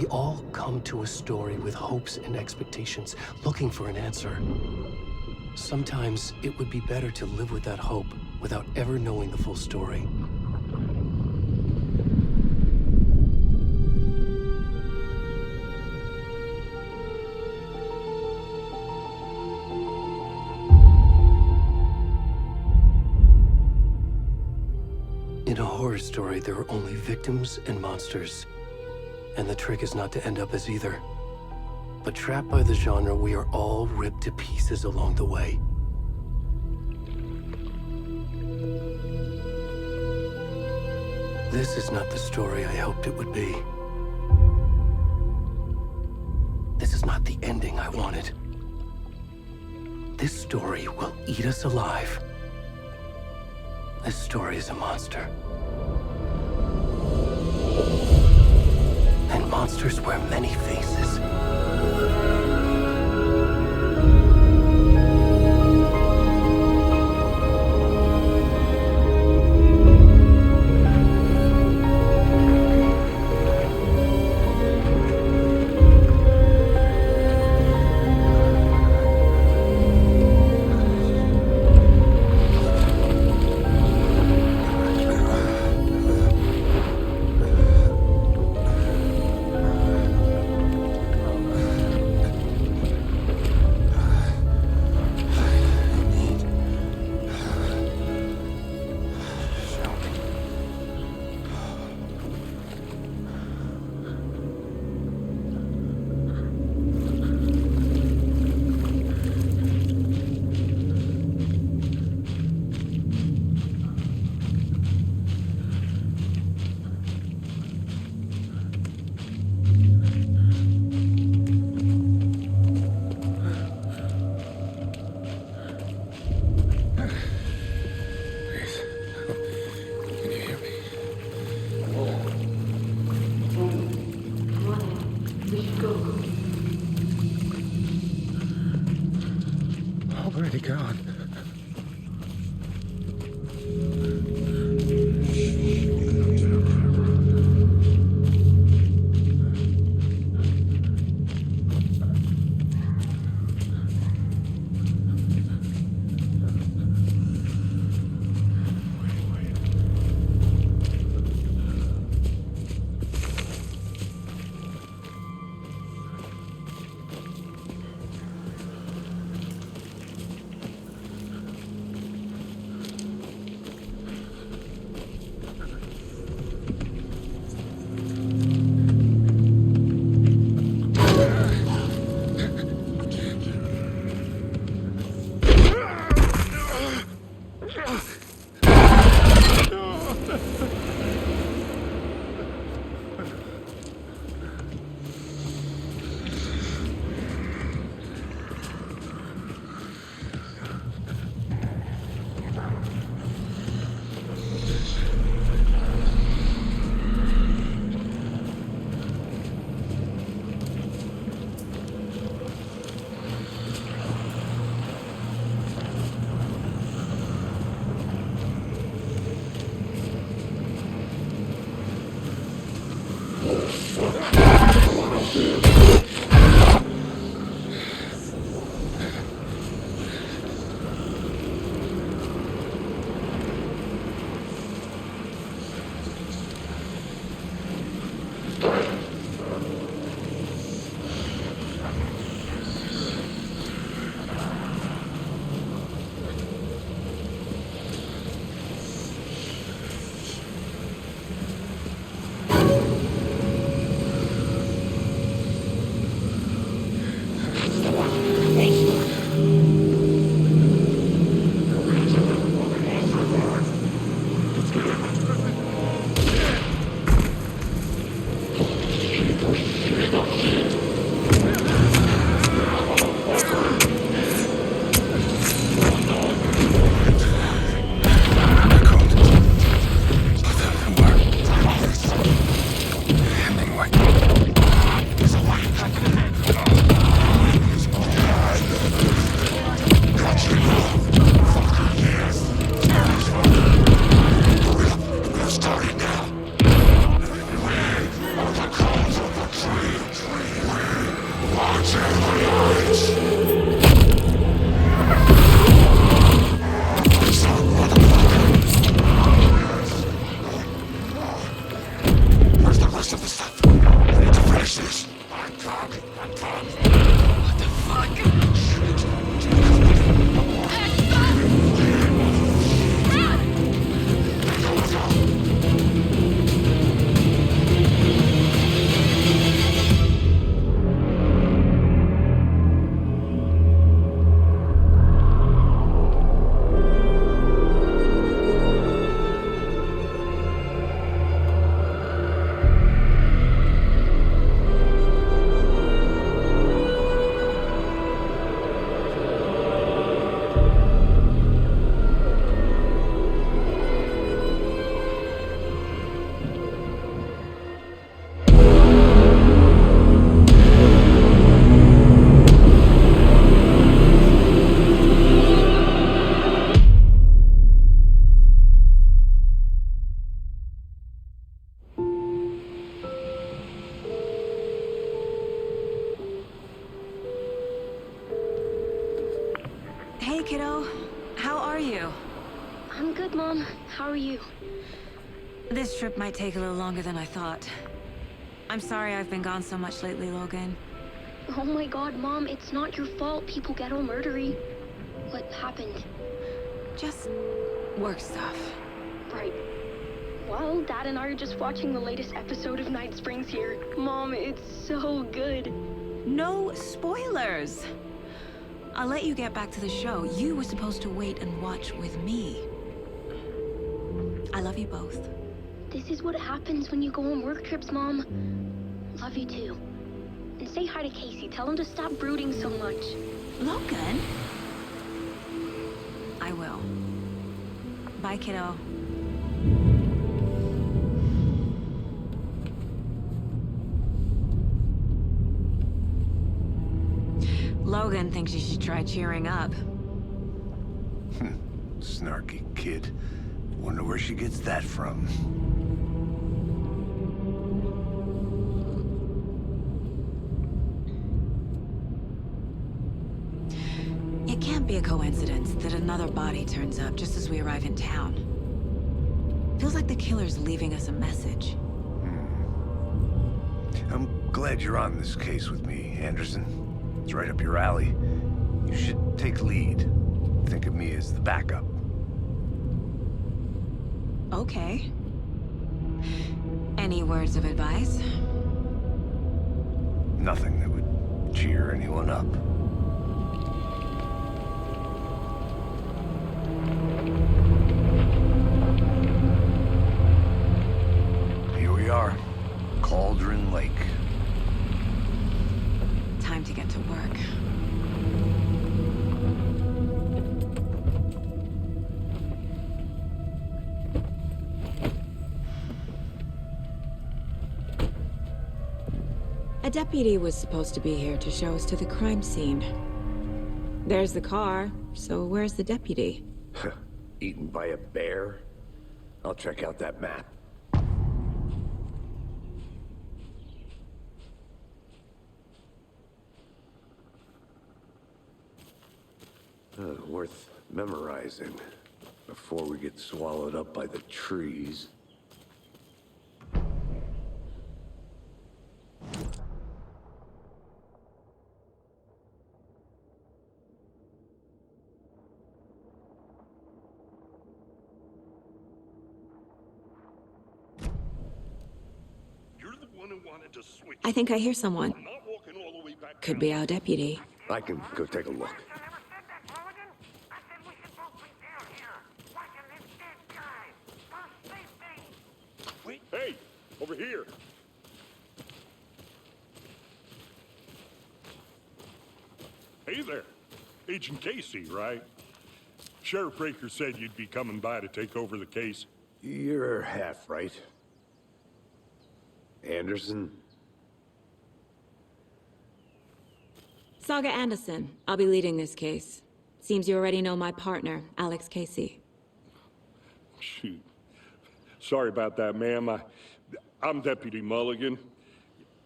We all come to a story with hopes and expectations, looking for an answer. Sometimes it would be better to live with that hope without ever knowing the full story. In a horror story, there are only victims and monsters. And the trick is not to end up as either. But trapped by the genre, we are all ripped to pieces along the way. This is not the story I hoped it would be. This is not the ending I wanted. This story will eat us alive. This story is a monster. And monsters wear many faces. Already gone. Hey, kiddo. How are you? I'm good, Mom. How are you? This trip might take a little longer than I thought. I'm sorry I've been gone so much lately, Logan. Oh my god, Mom, it's not your fault people get all murdery. What happened? Just work stuff. Right. Well, Dad and I are just watching the latest episode of Night Springs here. Mom, it's so good. No spoilers! I'll let you get back to the show. You were supposed to wait and watch with me. I love you both. This is what happens when you go on work trips, Mom. Love you too. And say hi to Casey. Tell him to stop brooding so much. Logan? I will. Bye, kiddo. Logan thinks you should try cheering up. Snarky kid. Wonder where she gets that from. It can't be a coincidence that another body turns up just as we arrive in town. Feels like the killer's leaving us a message. I'm glad you're on this case with me, Anderson. It's right up your alley. You should take lead. Think of me as the backup. Okay. Any words of advice? Nothing that would cheer anyone up. Here we are. Cauldron Lake. Time to get to work. A deputy was supposed to be here to show us to the crime scene. There's the car, so where's the deputy? Eaten by a bear? I'll check out that map. Worth memorizing before we get swallowed up by the trees. You're the one who wanted to switch. I think I hear someone. I'm not walking all the way back. Could be our deputy. I can go take a look. I never said that, Mulligan. I said we should both be down here, watching this dead guy. First safety. Wait. Hey, over here. Hey there. Agent Casey, right? Sheriff Raker said you'd be coming by to take over the case. You're half right. Anderson? Saga Anderson. I'll be leading this case. Seems you already know my partner, Alex Casey. Shoot. Sorry about that, ma'am. I'm Deputy Mulligan.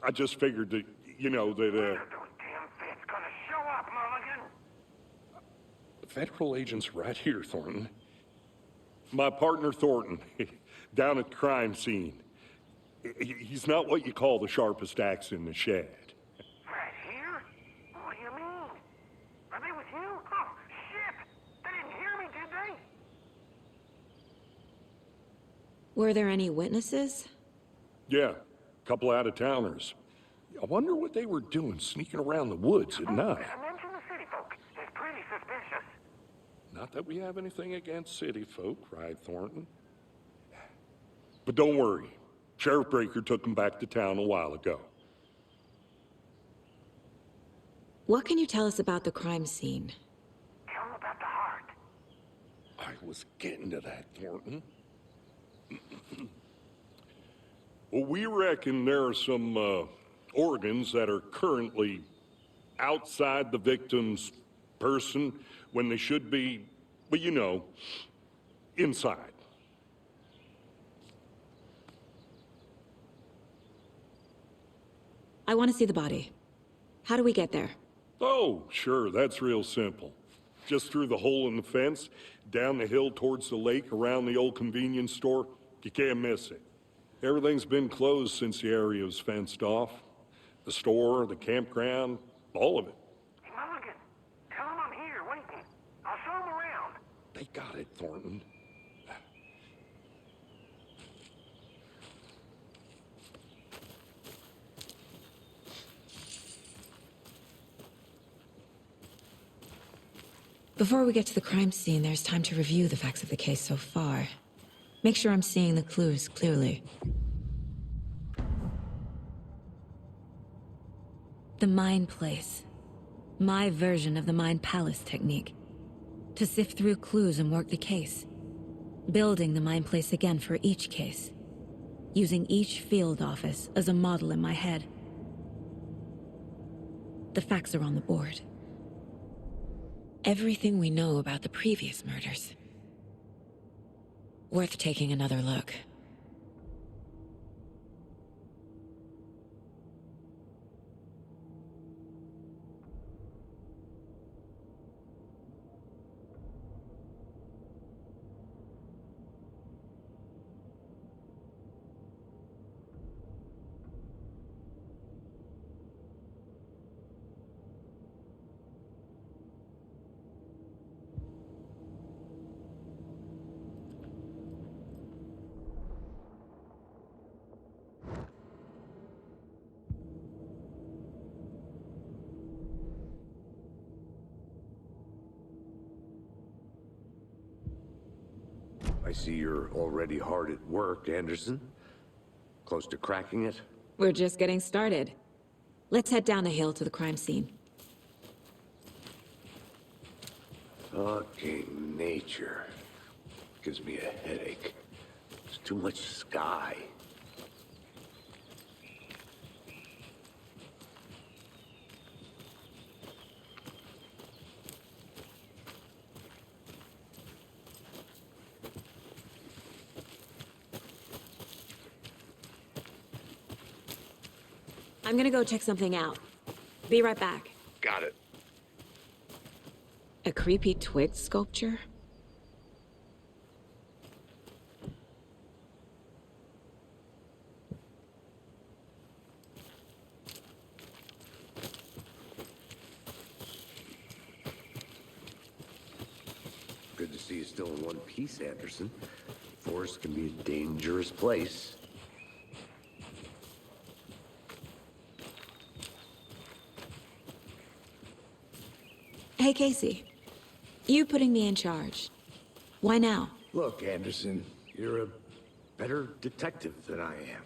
I just figured that, you know, that, Those damn feds gonna show up, Mulligan. federal agent's right here, Thornton. My partner, Thornton, down at the crime scene. He's not what you call the sharpest axe in the shed. Right here? What do you mean? Are they with you? Oh, shit! They didn't hear me, did they? Were there any witnesses? Yeah, a couple out-of-towners. I wonder what they were doing sneaking around the woods at night. Mention the city folk. It's pretty suspicious. Not that we have anything against city folk, right, Thornton? But don't worry. Sheriff Raker took them back to town a while ago. What can you tell us about the crime scene? Tell them about the heart. I was getting to that, Thornton. Well, we reckon there are some organs that are currently outside the victim's person when they should be, well, you know, inside. I want to see the body. How do we get there? Oh, sure, that's real simple. just through the hole in the fence, down the hill towards the lake, around the old convenience store. You can't miss it. Everything's been closed since the area was fenced off. The store, the campground, all of it. Hey, Mulligan, tell him I'm here waiting. I'll show him around. They got it, Thornton. Before we get to the crime scene, there's time to review the facts of the case so far. Make sure I'm seeing the clues clearly. The Mind Place. My version of the Mind Palace technique. To sift through clues and work the case. Building the Mind Place again for each case. Using each field office as a model in my head. The facts are on the board. Everything we know about the previous murders. Worth taking another look. I see you're already hard at work, Anderson. Close to cracking it? We're just getting started. Let's head down the hill to the crime scene. Fucking nature. Gives me a headache. There's too much sky. I'm gonna go check something out. Be right back. Got it. A creepy twig sculpture? Good to see you still in one piece, Anderson. Forest can be a dangerous place. Hey, Casey. You putting me in charge. Why now? Look, Anderson, you're a better detective than I am.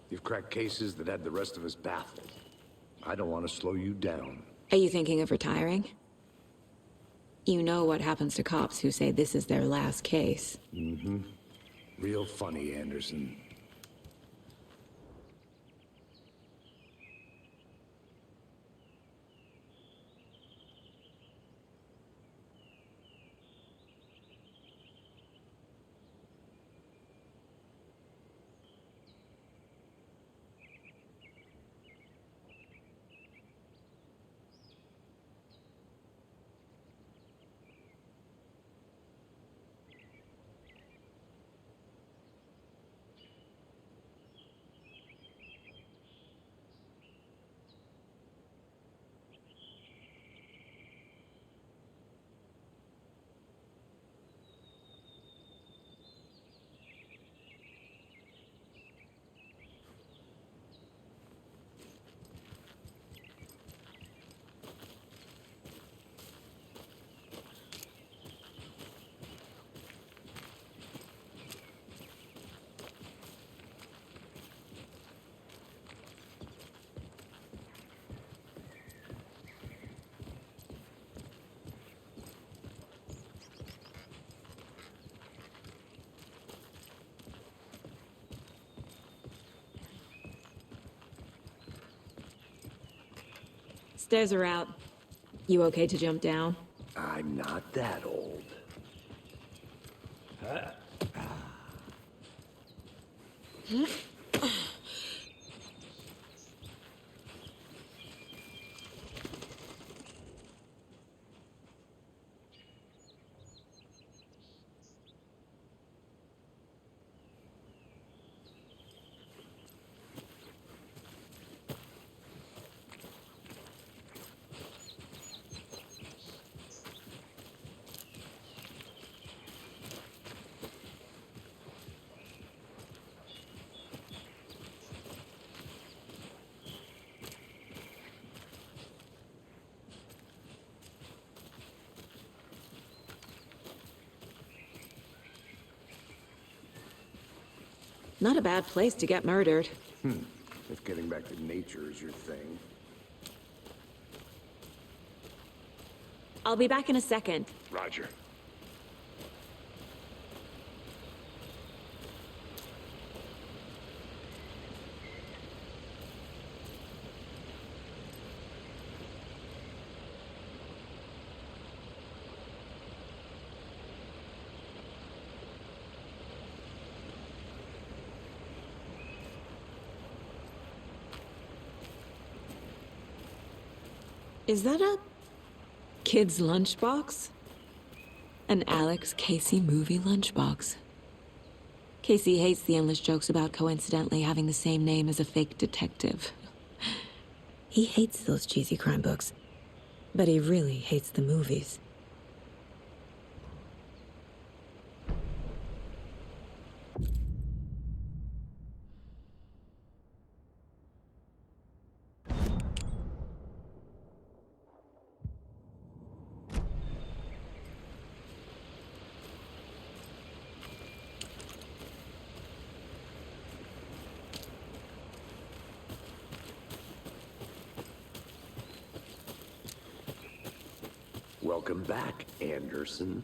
You've cracked cases that had the rest of us baffled. I don't want to slow you down. Are you thinking of retiring? You know what happens to cops who say this is their last case. Mm-hmm. Real funny, Anderson. Stairs are out. You okay to jump down? I'm not that old. Not a bad place to get murdered. If getting back to nature is your thing. I'll be back in a second. Roger. Is that a kid's lunchbox? An Alex Casey movie lunchbox. Casey hates the endless jokes about coincidentally having the same name as a fake detective. He hates those cheesy crime books, but he really hates the movies. Welcome back, Anderson.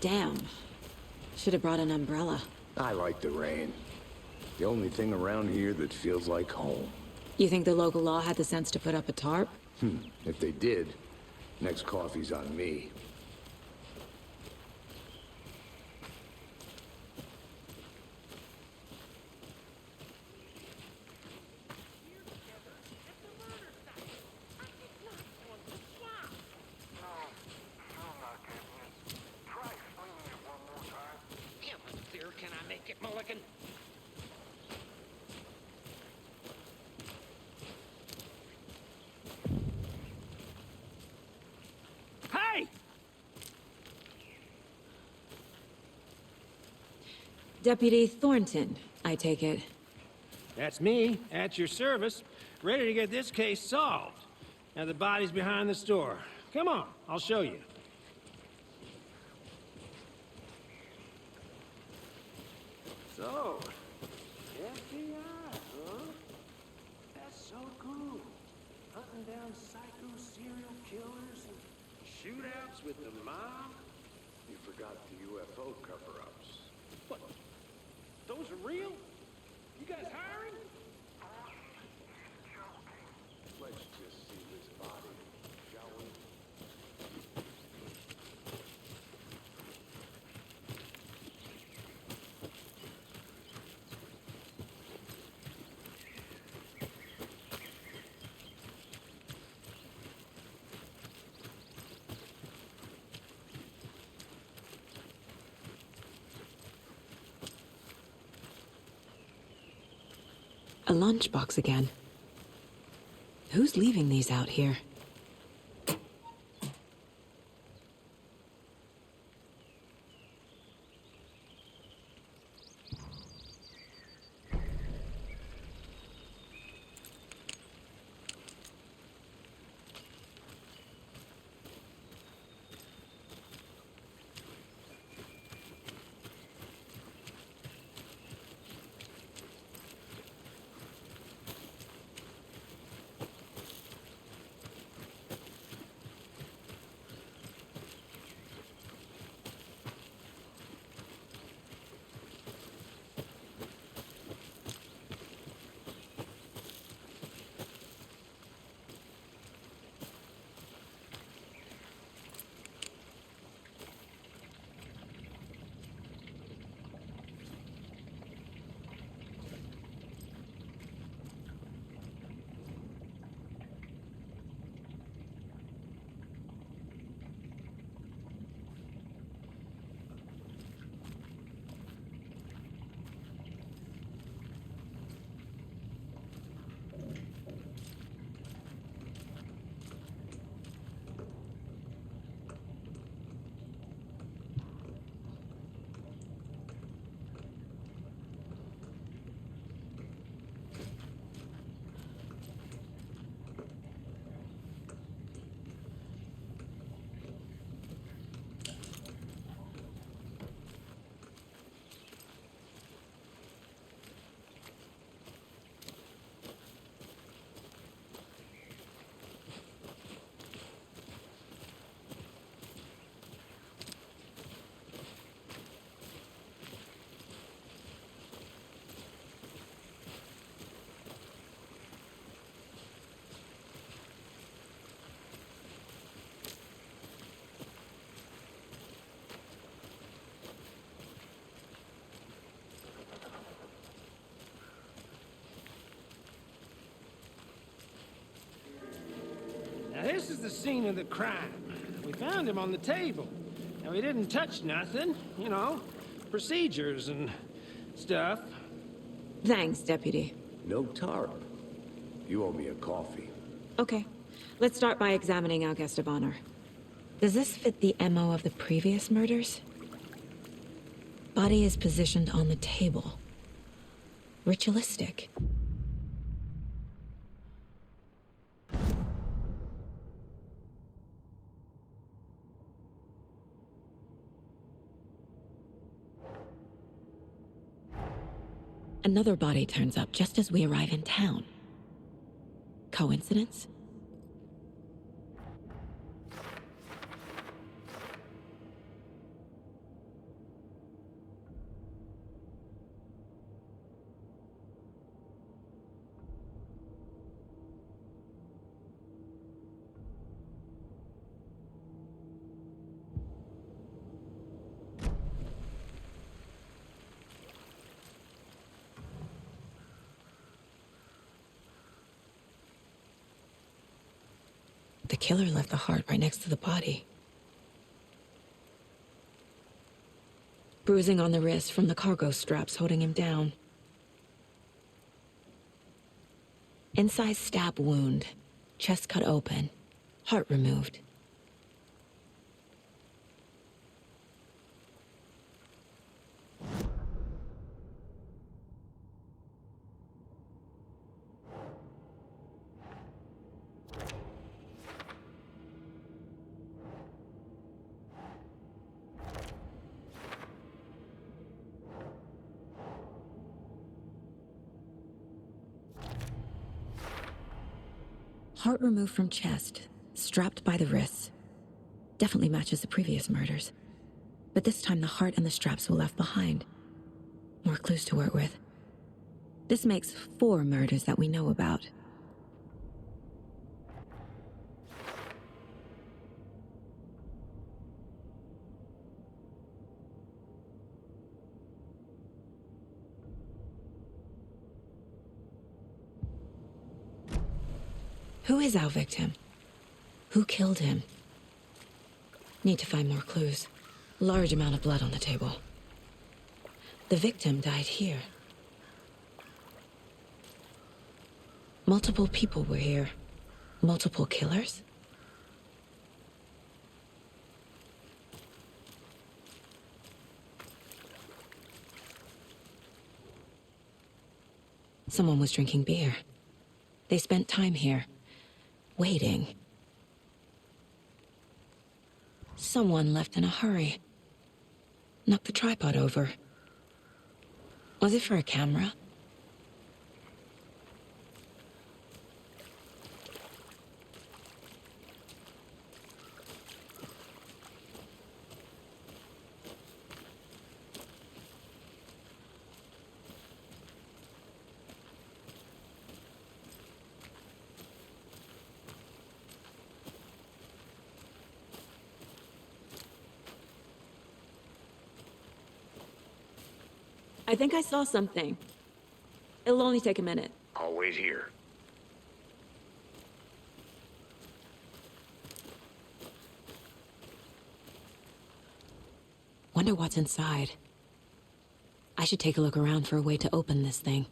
Damn. Should have brought an umbrella. I like the rain. The only thing around here that feels like home. You think the local law had the sense to put up a tarp? If they did, next coffee's on me. Can I make it, Mulligan? Hey! Deputy Thornton, I take it. That's me, at your service, ready to get this case solved. Now the body's behind the store. Come on, I'll show you. So, FBI, huh? That's so cool. Hunting down psycho serial killers and shootouts with the mob. You forgot the UFO cover-ups. What? Those are real? You guys hiring? Let's just see this body, shall we? A lunchbox again. Who's leaving these out here? this is the scene of the crime. We found him on the table. And we didn't touch nothing, you know, procedures and stuff. Thanks, Deputy. No tarp. You owe me a coffee. Okay, let's start by examining our guest of honor. Does this fit the MO of the previous murders? Body is positioned on the table. Ritualistic. Another body turns up just as we arrive in town. Coincidence? The killer left the heart right next to the body. Bruising on the wrist from the cargo straps holding him down. Inside stab wound, chest cut open, heart removed. Heart removed from chest, strapped by the wrists. Definitely matches the previous murders. But this time the heart and the straps were left behind. More clues to work with. This makes 4 murders that we know about. Who is our victim? Who killed him? Need to find more clues. Large amount of blood on the table. The victim died here. Multiple people were here. Multiple killers? Someone was drinking beer. They spent time here. Waiting. Someone left in a hurry. Knocked the tripod over. Was it for a camera? I think I saw something. It'll only take a minute. I'll wait here. Wonder what's inside. I should take a look around for a way to open this thing.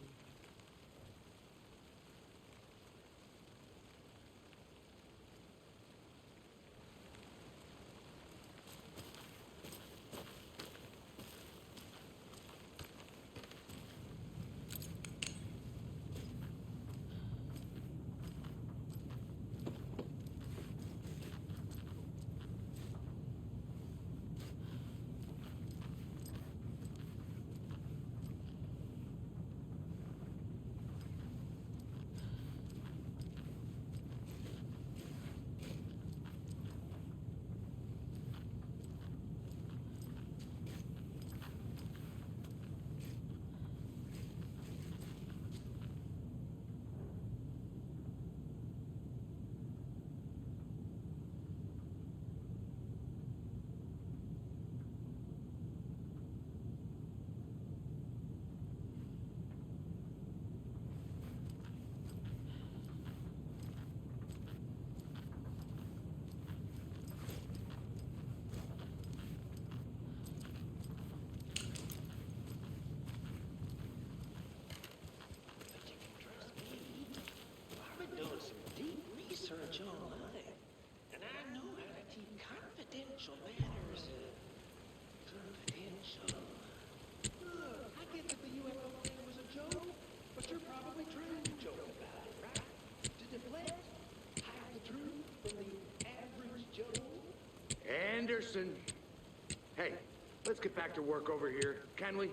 Anderson! Hey, let's get back to work over here, can we?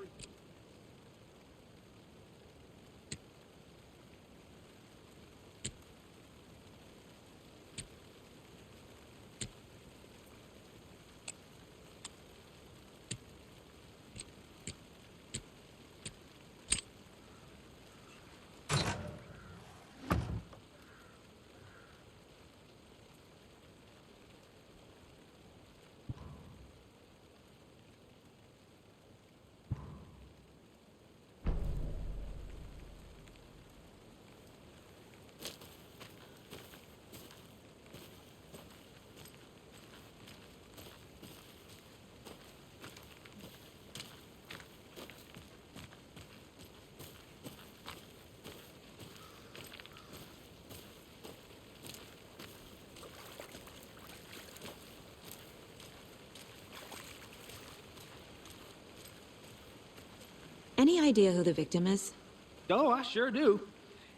Any idea who the victim is? Oh, I sure do.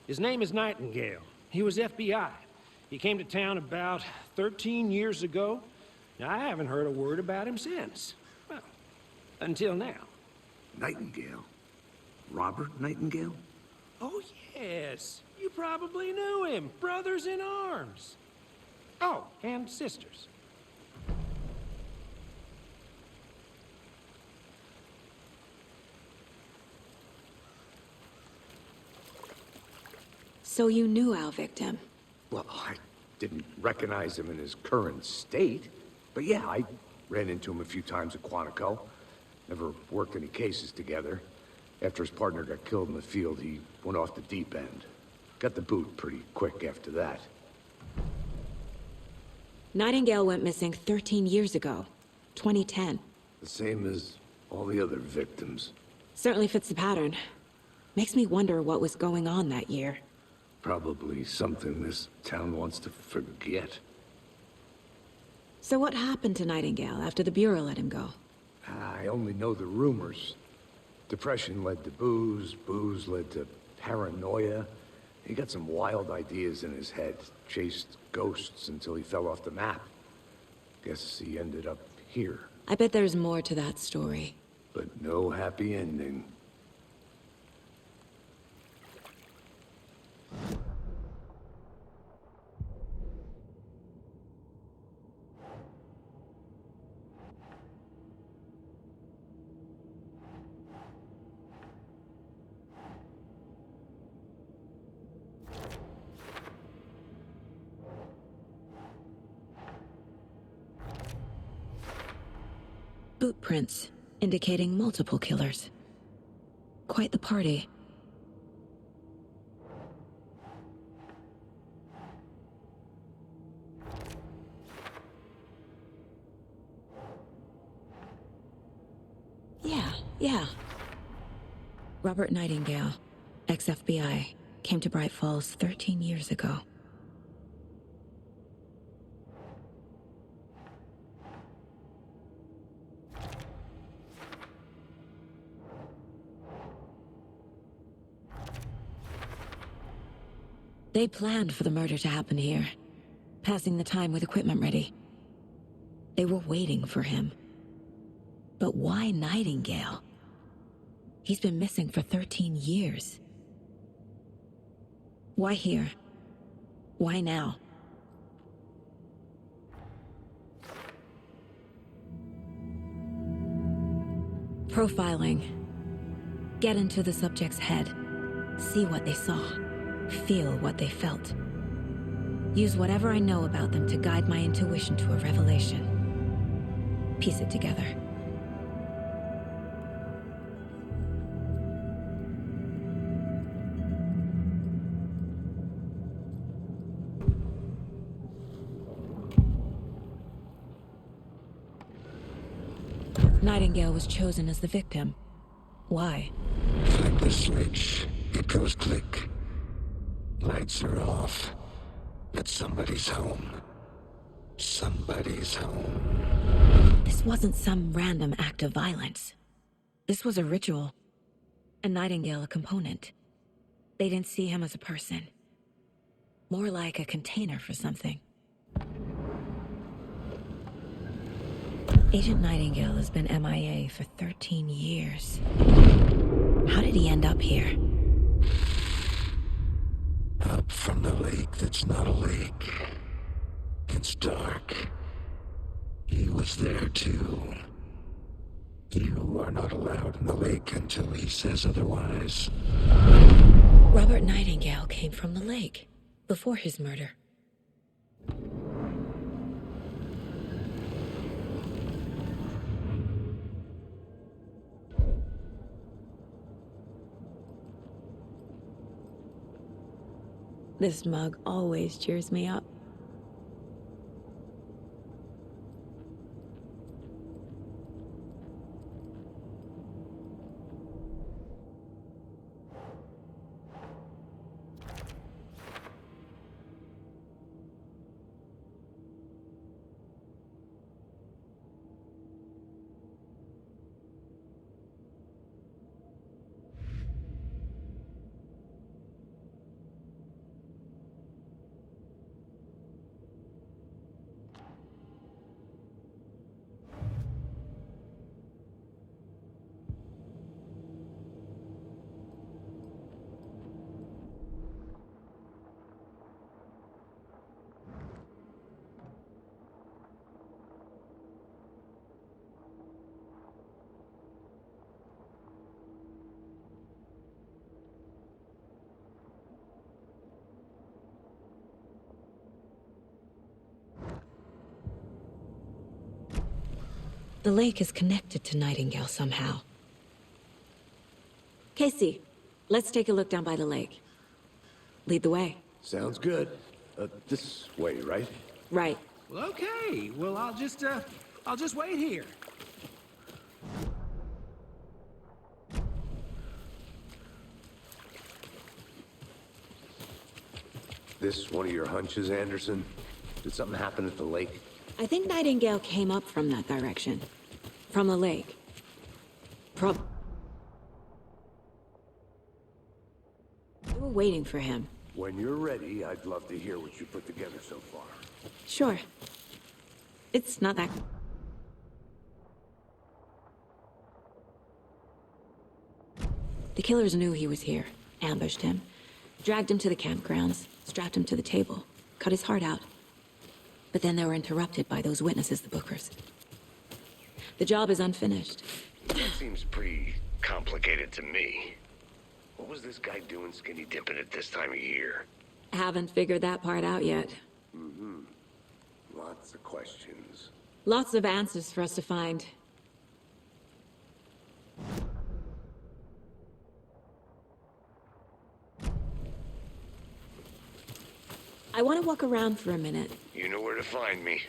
His name is Nightingale. He was FBI. He came to town about 13 years ago. Now, I haven't heard a word about him since. Well, until now. Nightingale? Robert Nightingale? Oh, yes. You probably knew him. Brothers in arms. Oh, and sisters. So you knew our victim? Well, I didn't recognize him in his current state. But yeah, I ran into him a few times at Quantico. Never worked any cases together. After his partner got killed in the field, he went off the deep end. Got the boot pretty quick after that. Nightingale went missing 13 years ago. 2010. The same as all the other victims. Certainly fits the pattern. Makes me wonder what was going on that year. Probably something this town wants to forget. So what happened to Nightingale after the Bureau let him go? I only know the rumors. Depression led to booze, booze led to paranoia. He got some wild ideas in his head, chased ghosts until he fell off the map. Guess he ended up here. I bet there's more to that story. But no happy ending. Boot prints, indicating multiple killers. Quite the party. Yeah. Robert Nightingale, ex-FBI, came to Bright Falls 13 years ago. They planned for the murder to happen here, passing the time with equipment ready. They were waiting for him. But why Nightingale? He's been missing for 13 years. Why here? Why now? Profiling. Get into the subject's head. See what they saw. Feel what they felt. Use whatever I know about them to guide my intuition to a revelation. Piece it together. Nightingale was chosen as the victim. Why? Flip the switch. It goes click. Lights are off. But somebody's home. Somebody's home. This wasn't some random act of violence. This was a ritual. And Nightingale a component. They didn't see him as a person. More like a container for something. Agent Nightingale has been MIA for 13 years. How did he end up here? Up from the lake that's not a lake. It's dark. He was there too. You are not allowed in the lake until he says otherwise. Robert Nightingale came from the lake, before his murder. This mug always cheers me up. The lake is connected to Nightingale somehow. Casey, let's take a look down by the lake. Lead the way. Sounds good. This way, right? Right. Well, okay. Well, I'll just wait here. This one of your hunches, Anderson? Did something happen at the lake? I think Nightingale came up from that direction. From the lake. We were waiting for him. When you're ready, I'd love to hear what you put together so far. Sure. It's not that... The killers knew he was here, ambushed him, dragged him to the campgrounds, strapped him to the table, cut his heart out. But then they were interrupted by those witnesses, the Bookers. The job is unfinished. That seems pretty complicated to me. What was this guy doing skinny dipping at this time of year? Haven't figured that part out yet. Mm-hmm. Lots of questions. Lots of answers for us to find. I want to walk around for a minute. You know where to find me.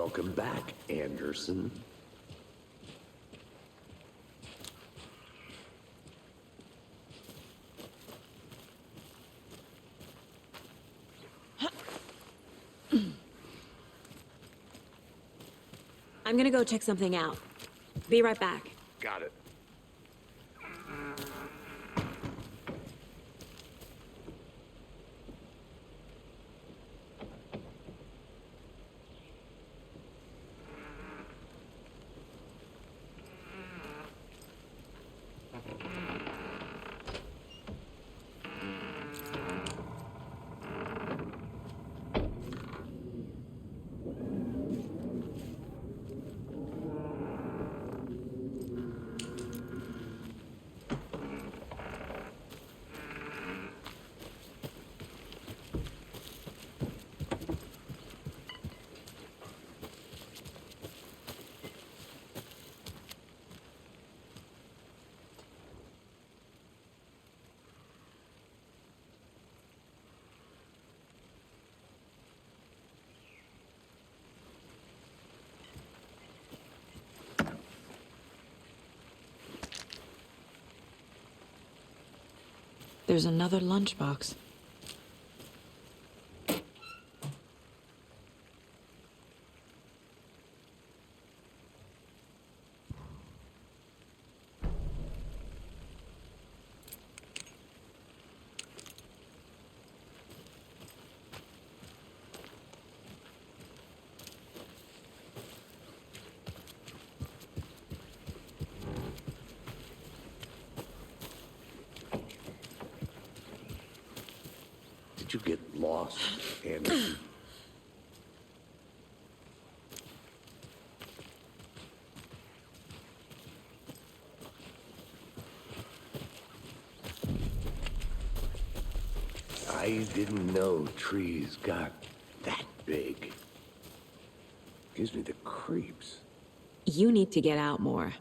Welcome back, Anderson. I'm gonna go check something out. Be right back. Got it. There's another lunchbox. Did you get lost, Anderson? I didn't know trees got that big. Gives me the creeps. You need to get out more.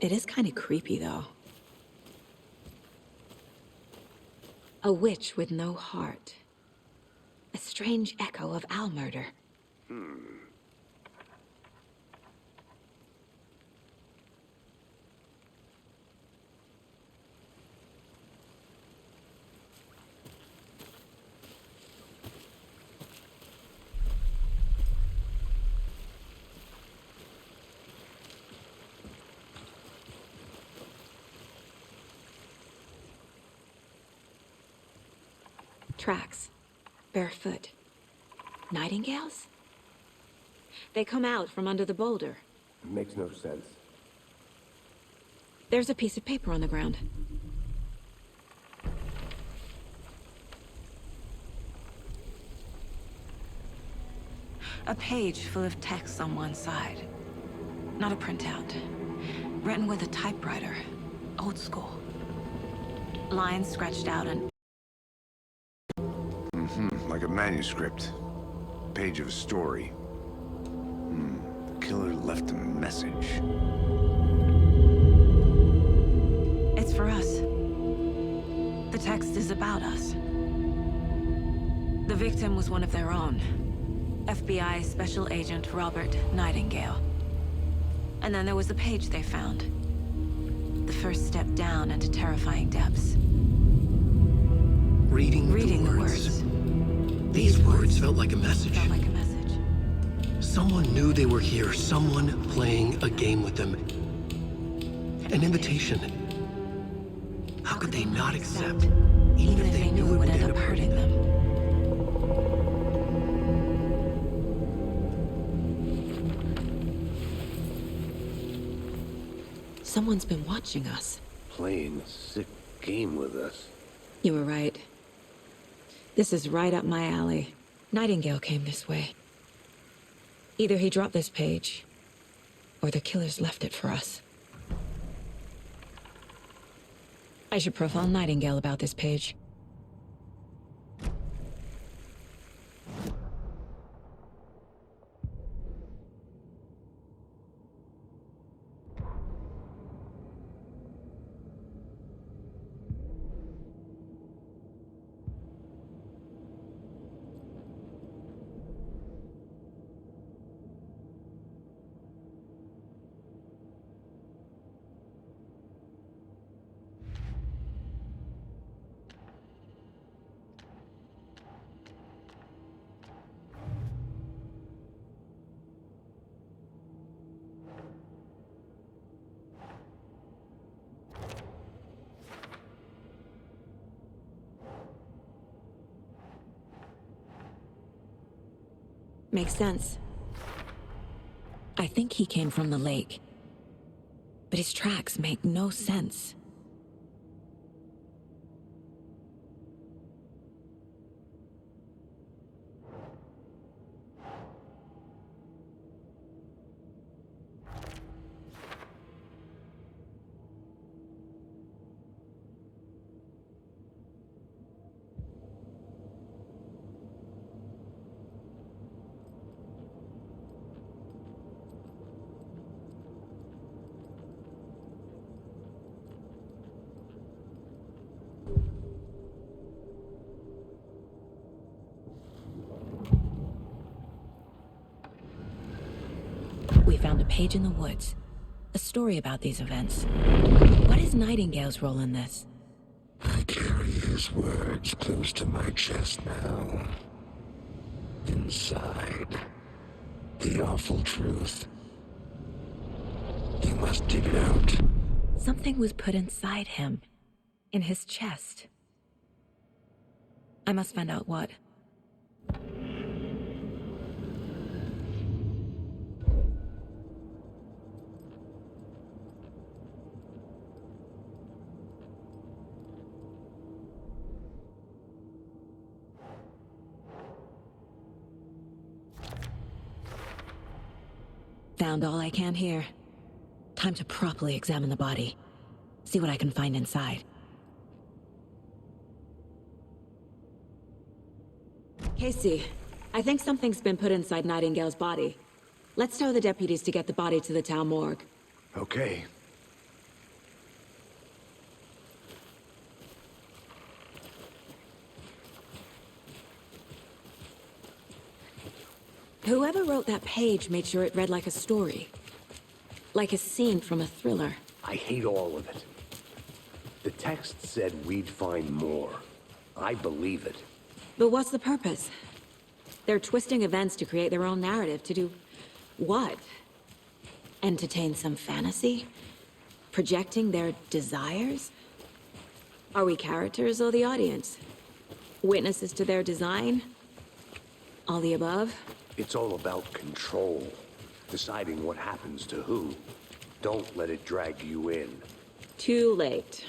It is kind of creepy, though. A witch with no heart. A strange echo of owl murder. Tracks. Barefoot. Nightingales? They come out from under the boulder. Makes no sense. There's a piece of paper on the ground. A page full of text on one side. Not a printout. Written with a typewriter. Old school. Lines scratched out and... Like a manuscript. Page of a story. The killer left a message. It's for us. The text is about us. The victim was one of their own. FBI Special Agent Robert Nightingale. And then there was the page they found. The first step down into terrifying depths. Reading the words. These words felt like a message. Felt like a message. Someone knew they were here, someone playing a game with them. An invitation. How could they not accept, even if they knew it would end up hurting them? Someone's been watching us. Playing a sick game with us. You were right. This is right up my alley. Nightingale came this way. Either he dropped this page, or the killers left it for us. I should profile Nightingale about this page. Makes sense. I think he came from the lake. But his tracks make no sense. We found a page in the woods. A story about these events. What is Nightingale's role in this? I carry his words close to my chest now. Inside, the awful truth. You must dig it out. Something was put inside him. In his chest. I must find out what. Found all I can here. Time to properly examine the body. See what I can find inside. Casey, I think something's been put inside Nightingale's body. Let's tell the deputies to get the body to the town morgue. Okay. Whoever wrote that page made sure it read like a story. Like a scene from a thriller. I hate all of it. The text said we'd find more. I believe it. But what's the purpose? They're twisting events to create their own narrative to do... what? Entertain some fantasy? Projecting their desires? Are we characters or the audience? Witnesses to their design? All the above? It's all about control. Deciding what happens to who. Don't let it drag you in. Too late.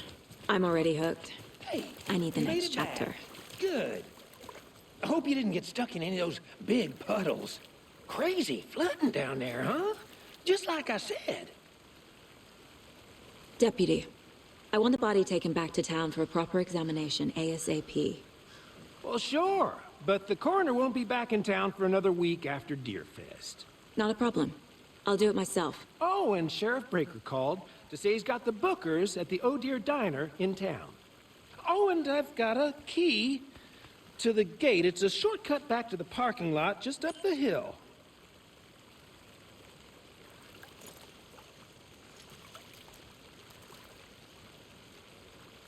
I'm already hooked. Hey, I need the you made next it back. chapter. Good. I hope you didn't get stuck in any of those big puddles. Crazy flooding down there, huh? Just like I said. Deputy, I want the body taken back to town for a proper examination, ASAP. Well, sure. But the coroner won't be back in town for another week after Deerfest. Not a problem. I'll do it myself. Oh, and Sheriff Breaker called to say he's got the bookers at the Oh Dear Diner in town. Oh, and I've got a key to the gate. It's a shortcut back to the parking lot just up the hill.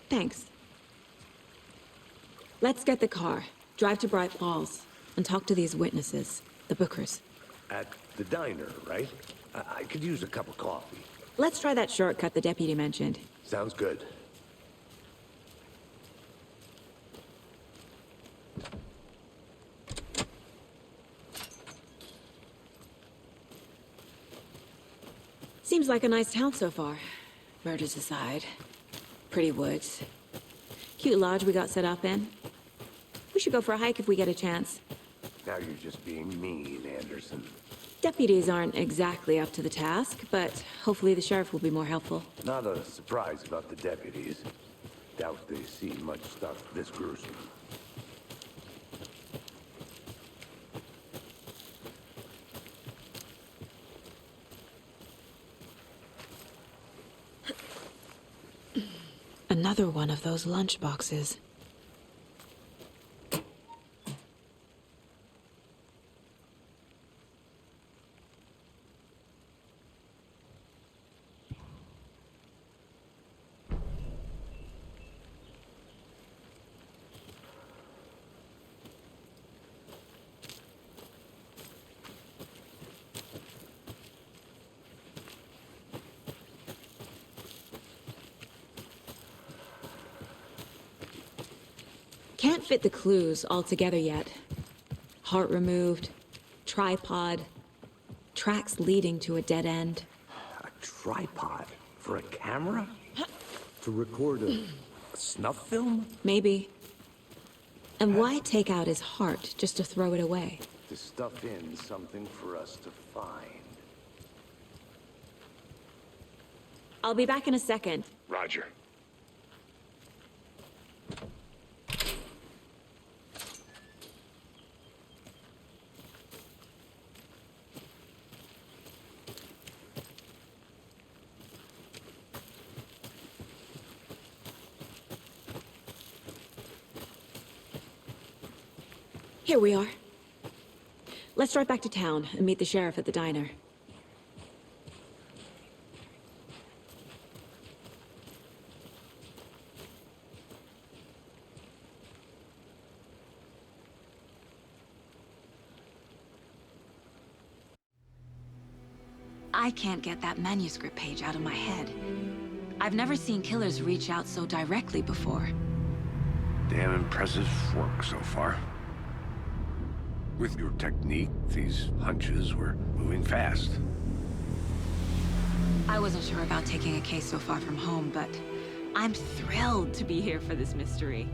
Thanks. Let's get the car, drive to Bright Falls, and talk to these witnesses, the bookers. At the diner, right? I could use a cup of coffee. Let's try that shortcut the deputy mentioned. Sounds good. Seems like a nice town so far. Murders aside. Pretty woods. Cute lodge we got set up in. We should go for a hike if we get a chance. Now you're just being mean, Anderson. Deputies aren't exactly up to the task, but hopefully the sheriff will be more helpful. Not a surprise about the deputies. Doubt they've seen much stuff this gruesome. Another one of those lunch boxes. Can't fit the clues all together yet. Heart removed, tripod, tracks leading to a dead end. A tripod? For a camera? To record a snuff film? Maybe. And why take out his heart just to throw it away? To stuff in something for us to find. I'll be back in a second. Roger. Here we are. Let's drive back to town and meet the sheriff at the diner. I can't get that manuscript page out of my head. I've never seen killers reach out so directly before. Damn impressive work so far. With your technique, these hunches were moving fast. I wasn't sure about taking a case so far from home, but I'm thrilled to be here for this mystery.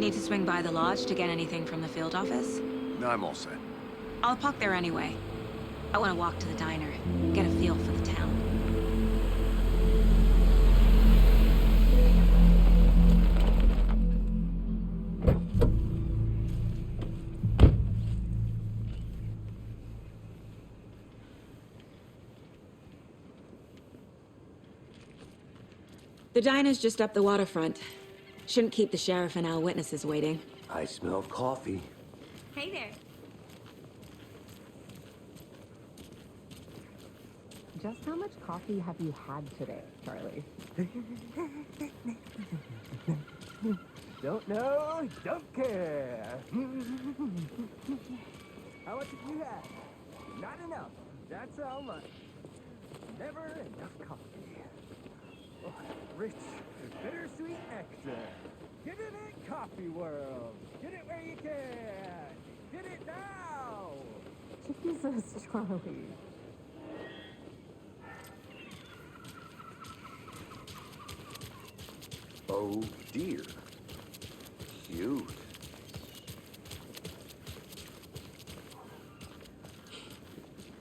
Need to swing by the lodge to get anything from the field office? No, I'm all set. I'll park there anyway. I want to walk to the diner, get a feel for the town. The diner's just up the waterfront. Shouldn't keep the sheriff and our witnesses waiting. I smell coffee. Hey there. Just how much coffee have you had today, Charlie? Don't know, don't care. How much have you had? Not enough. That's how much. Never enough coffee. Oh, rich, bittersweet nectar. Get it in Coffee World. Get it where you can. Get it now. Jesus, Charlie. Oh dear. Cute.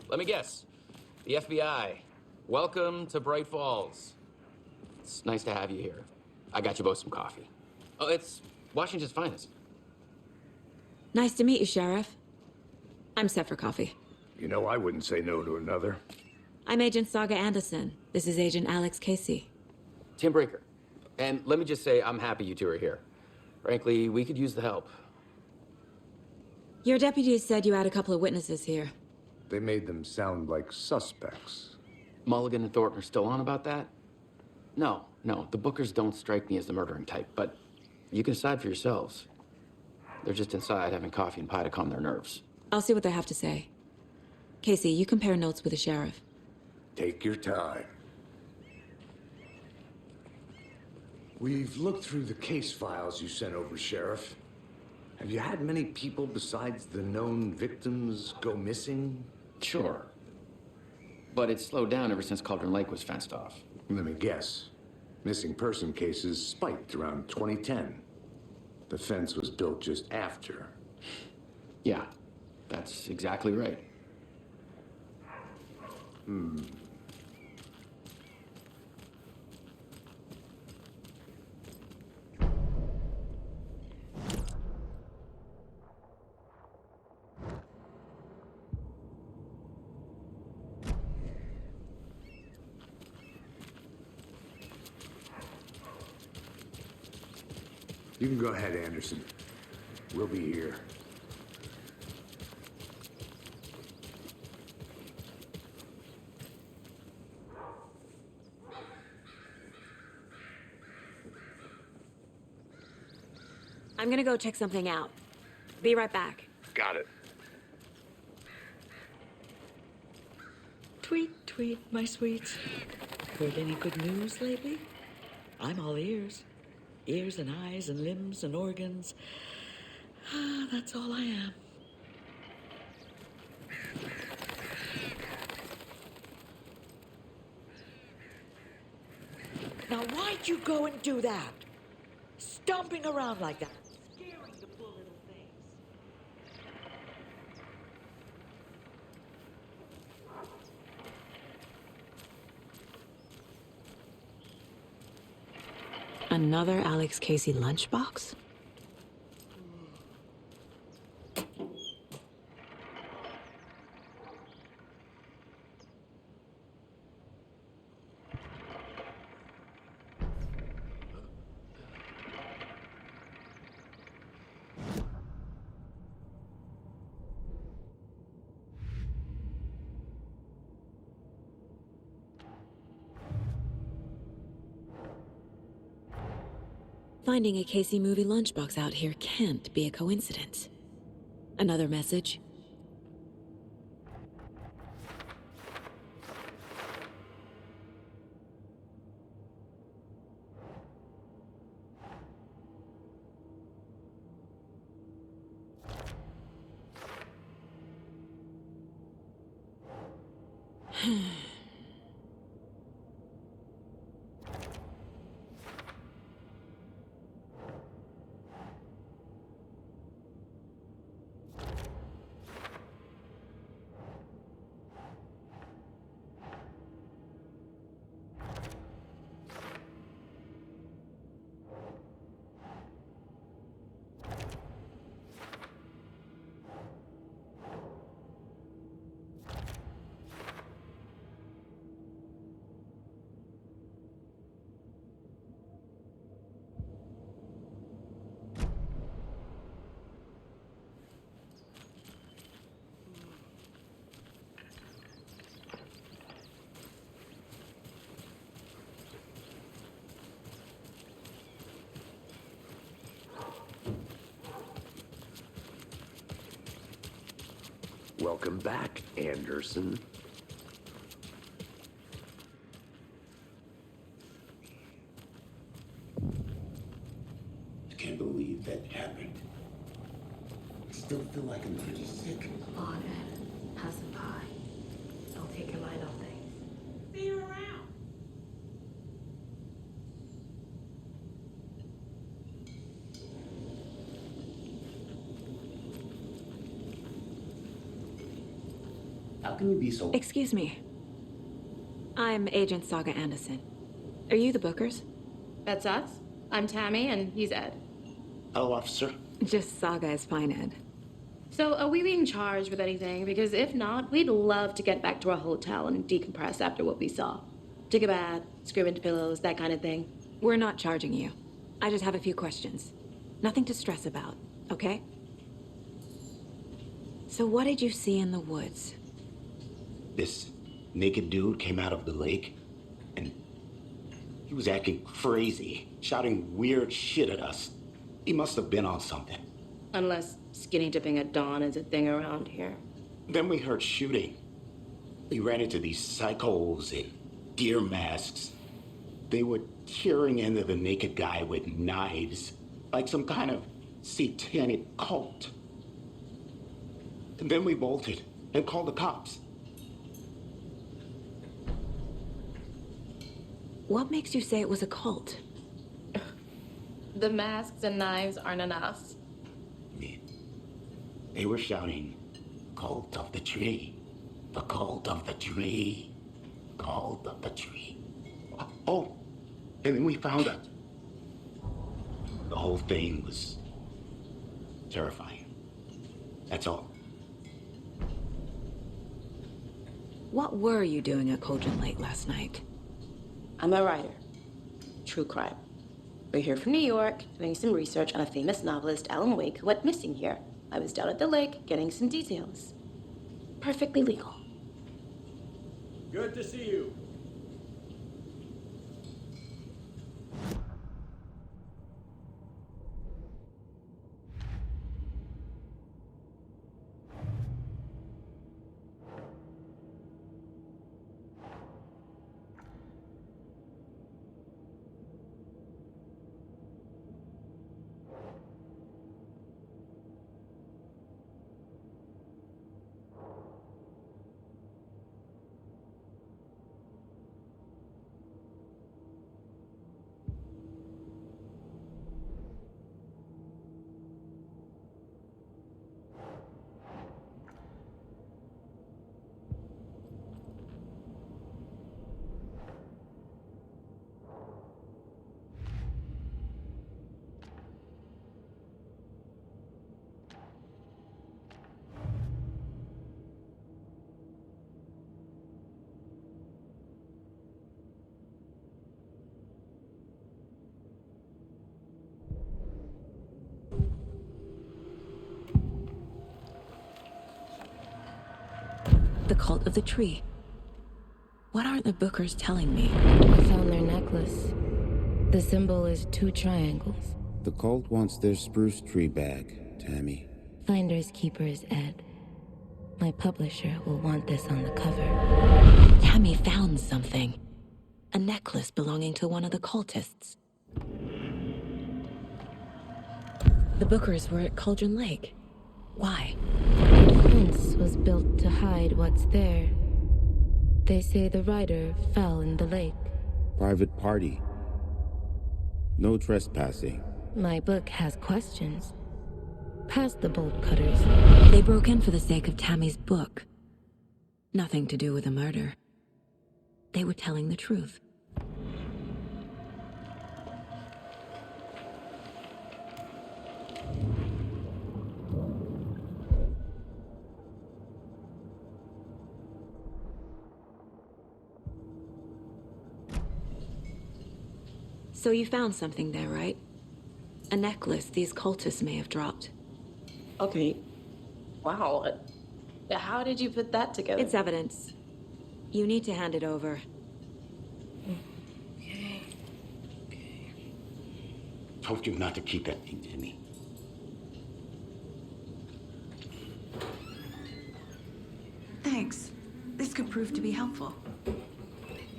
Let me guess. The FBI. Welcome to Bright Falls. It's nice to have you here. I got you both some coffee. Oh, it's Washington's finest. Nice to meet you, Sheriff. I'm set for coffee. You know, I wouldn't say no to another. I'm Agent Saga Anderson. This is Agent Alex Casey. Tim Breaker. And let me just say, I'm happy you two are here. Frankly, we could use the help. Your deputies said you had a couple of witnesses here. They made them sound like suspects. Mulligan and Thornton are still on about that? No, the Bookers don't strike me as the murdering type, but you can decide for yourselves. They're just inside having coffee and pie to calm their nerves. I'll see what they have to say. Casey, you compare notes with the sheriff. Take your time. We've looked through the case files you sent over, Sheriff. Have you had many people besides the known victims go missing? Sure. But it's slowed down ever since Cauldron Lake was fenced off. Let me guess. Missing person cases spiked around 2010. The fence was built just after. Yeah, that's exactly right. You can go ahead, Anderson. We'll be here. I'm gonna go check something out. Be right back. Got it. Tweet, tweet, my sweets. Heard any good news lately? I'm all ears. Ears and eyes and limbs and organs. Ah, that's all I am. Now, why'd you go and do that? Stomping around like that. Scaring the poor little things. Another Alex Casey lunchbox? Finding a Casey movie lunchbox out here can't be a coincidence. Another message? Welcome back, Anderson. I can't believe that happened. I still feel like I'm pretty sick. Come on, Ed. Have some pie. Don't take your mind off things. See you around. How can you be so... Excuse me. I'm Agent Saga Anderson. Are you the Bookers? That's us. I'm Tammy, and he's Ed. Hello, officer. Just Saga is fine, Ed. So, are we being charged with anything? Because if not, we'd love to get back to our hotel and decompress after what we saw. Take a bath, scream into pillows, that kind of thing. We're not charging you. I just have a few questions. Nothing to stress about, okay? So what did you see in the woods? This naked dude came out of the lake, and he was acting crazy, shouting weird shit at us. He must have been on something. Unless skinny dipping at dawn is a thing around here. Then we heard shooting. We ran into these psychos in deer masks. They were tearing into the naked guy with knives, like some kind of satanic cult. And then we bolted and called the cops. What makes you say it was a cult? The masks and knives aren't enough. They were shouting, "Cult of the tree, the cult of the tree, cult of the tree." Oh, and then we found out. The whole thing was terrifying. That's all. What were you doing at Cauldron Lake last night? I'm a writer. True crime. We're here from New York, doing some research on a famous novelist, Alan Wake, who went missing here. I was down at the lake, getting some details. Perfectly legal. Good to see you. The cult of the tree. What aren't the Bookers telling me? I found their necklace. The symbol is 2 triangles. The cult wants their spruce tree back, Tammy. Finders keepers, Ed. My publisher will want this on the cover. Tammy found something. A necklace belonging to one of the cultists. The Bookers were at Cauldron Lake. Why? The fence was built to hide what's there. They say the rider fell in the lake. Private party. No trespassing. My book has questions. Past the bolt cutters. They broke in for the sake of Tammy's book. Nothing to do with the murder. They were telling the truth. So you found something there, right? A necklace these cultists may have dropped. Okay. Wow. How did you put that together? It's evidence. You need to hand it over. Okay. Told you not to keep that thing to me. Thanks. This could prove to be helpful.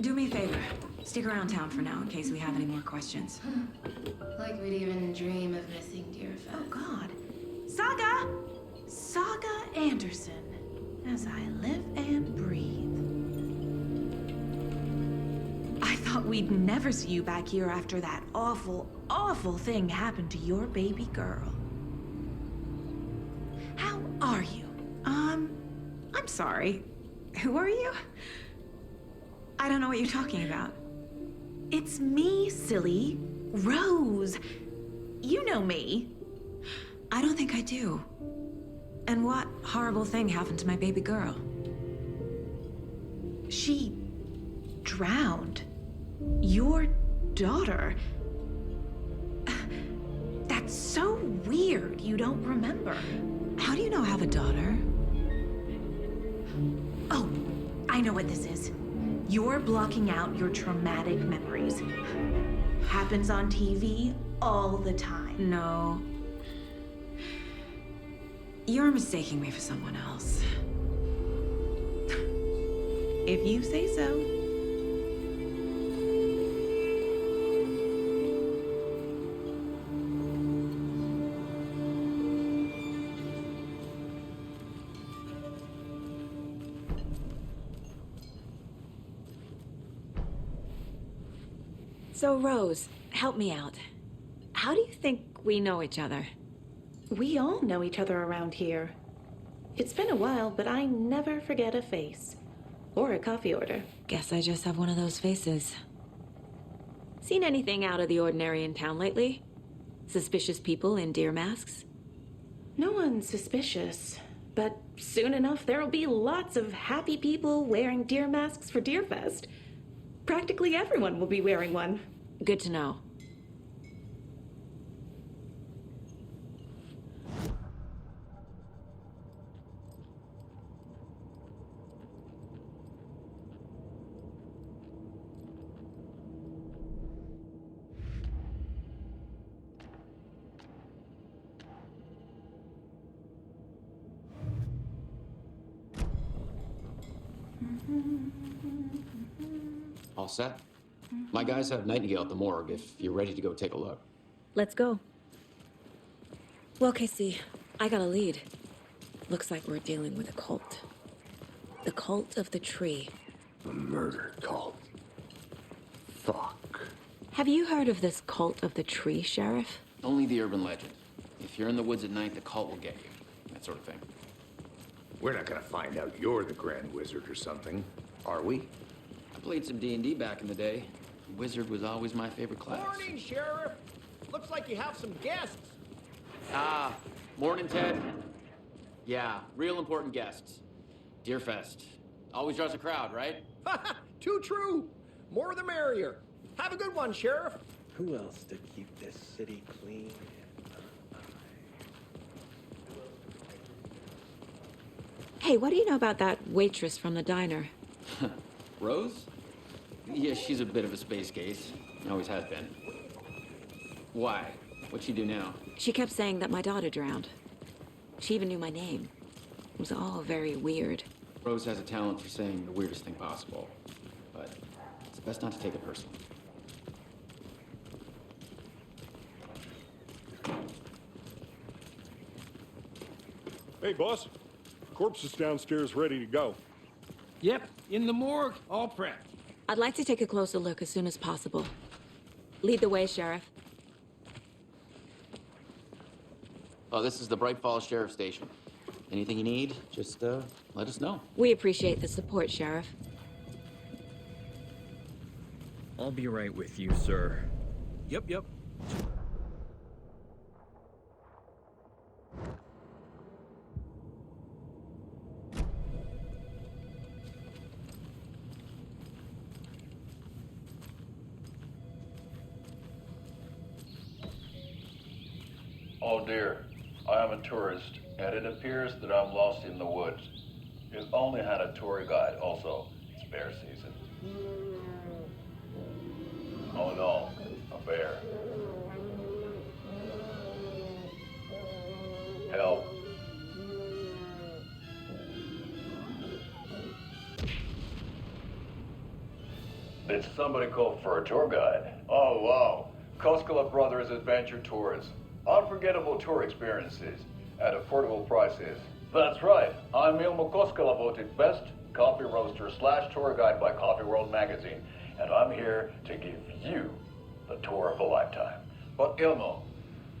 Do me a favor. Stick around town for now in case we have any more questions. Like we'd even dream of missing Deerfest. Oh, God. Saga! Saga Anderson. As I live and breathe. I thought we'd never see you back here after that awful, awful thing happened to your baby girl. How are you? I'm sorry. Who are you? I don't know what you're talking about. It's me, silly. Rose. You know me. I don't think I do. And what horrible thing happened to my baby girl? She drowned. Your daughter. That's so weird you don't remember. How do you know I have a daughter? Oh, I know what this is. You're blocking out your traumatic memories. Happens on TV all the time. No. You're mistaking me for someone else. If you say so. So, Rose, help me out. How do you think we know each other? We all know each other around here. It's been a while, but I never forget a face. Or a coffee order. Guess I just have one of those faces. Seen anything out of the ordinary in town lately? Suspicious people in deer masks? No one's suspicious. But soon enough, there'll be lots of happy people wearing deer masks for Deerfest. Practically everyone will be wearing one. Good to know. All set? My guys have Nightingale at the morgue if you're ready to go take a look. Let's go. Well, Casey, I got a lead. Looks like we're dealing with a cult. The cult of the tree. A murder cult. Fuck. Have you heard of this cult of the tree, Sheriff? Only the urban legend. If you're in the woods at night, the cult will get you. That sort of thing. We're not gonna find out you're the Grand Wizard or something, are we? I played some D&D back in the day. Wizard was always my favorite class. Morning, Sheriff. Looks like you have some guests. Ah, morning, Ted. Yeah, real important guests. Deerfest. Always draws a crowd, right? Too true. More the merrier. Have a good one, Sheriff. Who else to keep this city clean? Hey, what do you know about that waitress from the diner? Rose? Yeah, she's a bit of a space case. Always has been. Why? What'd she do now? She kept saying that my daughter drowned. She even knew my name. It was all very weird. Rose has a talent for saying the weirdest thing possible. But it's best not to take it personally. Hey, boss. Corpse is downstairs ready to go. Yep, in the morgue, all prepped. I'd like to take a closer look as soon as possible. Lead the way, Sheriff. Oh, this is the Bright Falls Sheriff Station. Anything you need, just let us know. We appreciate the support, Sheriff. I'll be right with you, sir. Yep. Oh dear, I am a tourist, and it appears that I'm lost in the woods. You only had a tour guide, also. It's bear season. Oh no, a bear. Help. Did somebody call for a tour guide? Oh wow, Koskela Brothers Adventure Tours. Unforgettable tour experiences at affordable prices. That's right, I'm Ilmo Koskela, voted best coffee roaster / tour guide by Coffee World magazine, and I'm here to give you the tour of a lifetime. But Ilmo,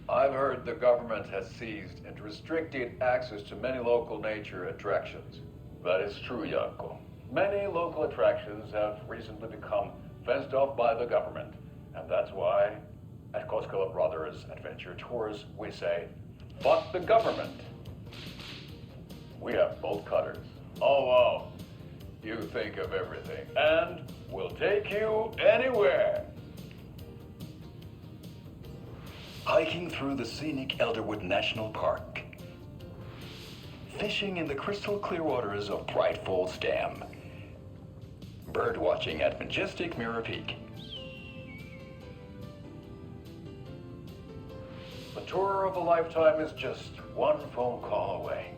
I've heard the government has seized and restricted access to many local nature attractions. That is true, Janko. Many local attractions have recently become fenced off by the government, and that's why at Koskela Brothers Adventure Tours, we say, fuck the government. We have bolt cutters. Oh, wow. You think of everything. And we'll take you anywhere. Hiking through the scenic Elderwood National Park. Fishing in the crystal clear waters of Bright Falls Dam. Bird watching at majestic Mirror Peak. The tour of a lifetime is just one phone call away.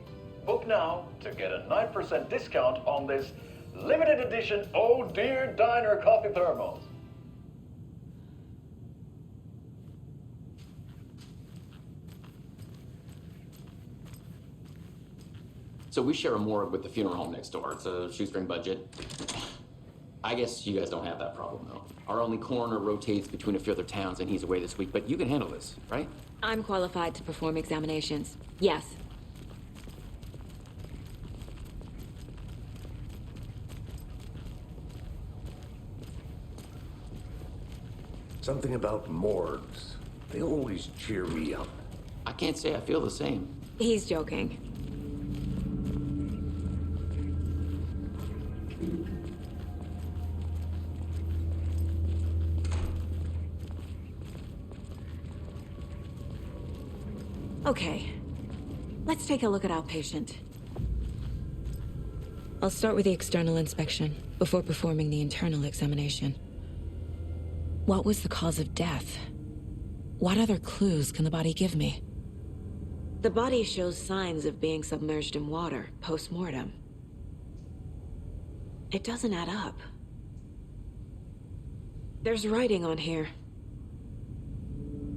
Book now to get a 9% discount on this limited edition Oh Dear Diner coffee thermos. So we share a morgue with the funeral home next door. It's a shoestring budget. I guess you guys don't have that problem, though. Our only coroner rotates between a few other towns, and he's away this week, but you can handle this, right? I'm qualified to perform examinations. Yes. Something about morgues. They always cheer me up. I can't say I feel the same. He's joking. Okay, let's take a look at our patient. I'll start with the external inspection before performing the internal examination. What was the cause of death? What other clues can the body give me? The body shows signs of being submerged in water post-mortem. It doesn't add up. There's writing on here.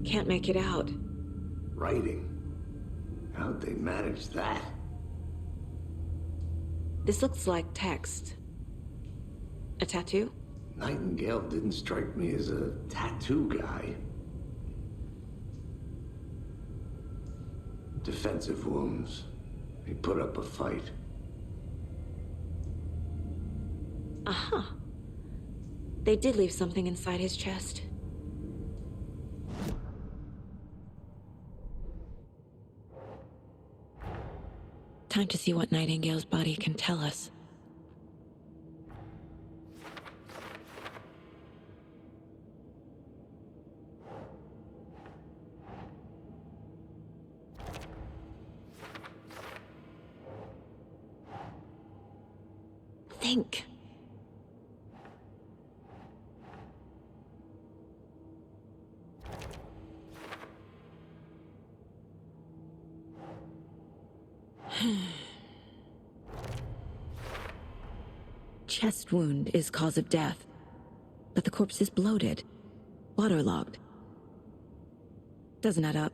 Can't make it out. Writing? How'd they manage that? This looks like text. A tattoo? Nightingale didn't strike me as a tattoo guy. Defensive wounds. He put up a fight. Aha. They did leave something inside his chest. Time to see what Nightingale's body can tell us. think. Chest wound is cause of death, but the corpse is bloated, waterlogged. Doesn't add up.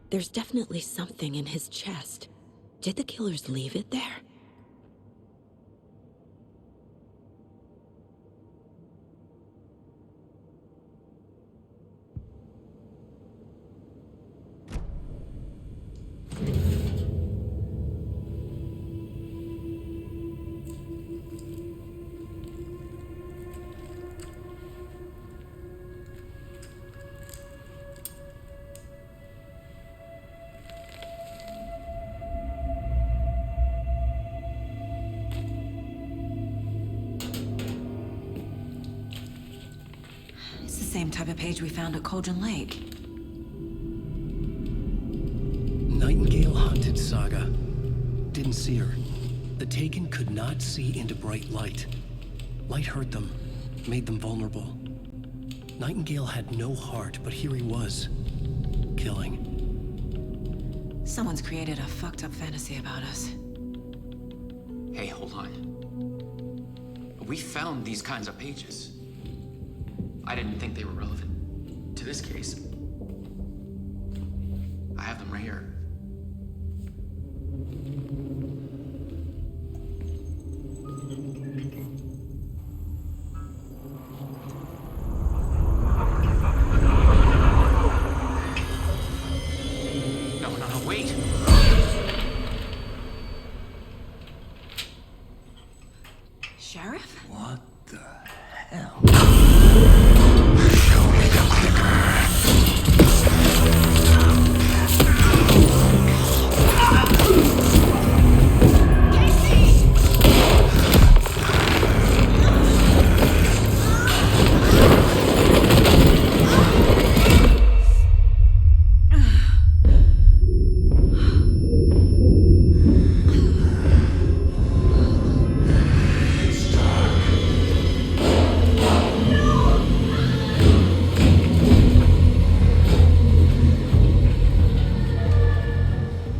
There's definitely something in his chest. Did the killers leave it there? It's the same type of page we found at Cauldron Lake. Nightingale hunted Saga. Didn't see her. The Taken could not see into bright light. Light hurt them, made them vulnerable. Nightingale had no heart, but here he was, killing. Someone's created a fucked up fantasy about us. Hey, hold on. We found these kinds of pages. I didn't think they were relevant to this case. I have them right here. No, wait. Sheriff? What the hell?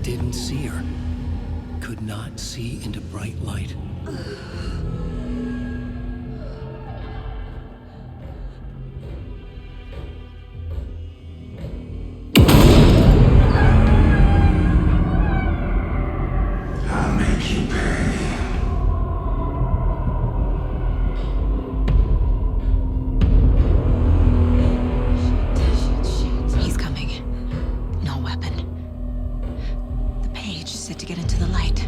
Didn't see her. Could not see into bright light. I'll make you pay. He's coming. No weapon. The page set to get into the light.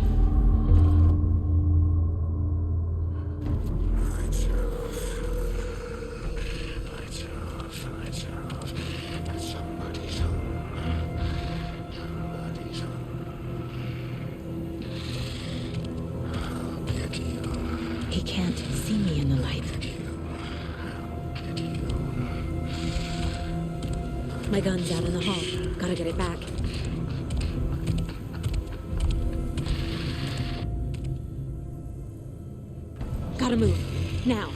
Lights off. Lights off. Lights off. Somebody's home. Somebody's home. I'll get you. He can't see me in the light. My gun's out in the hall. Gotta get it back. Gotta move. Now.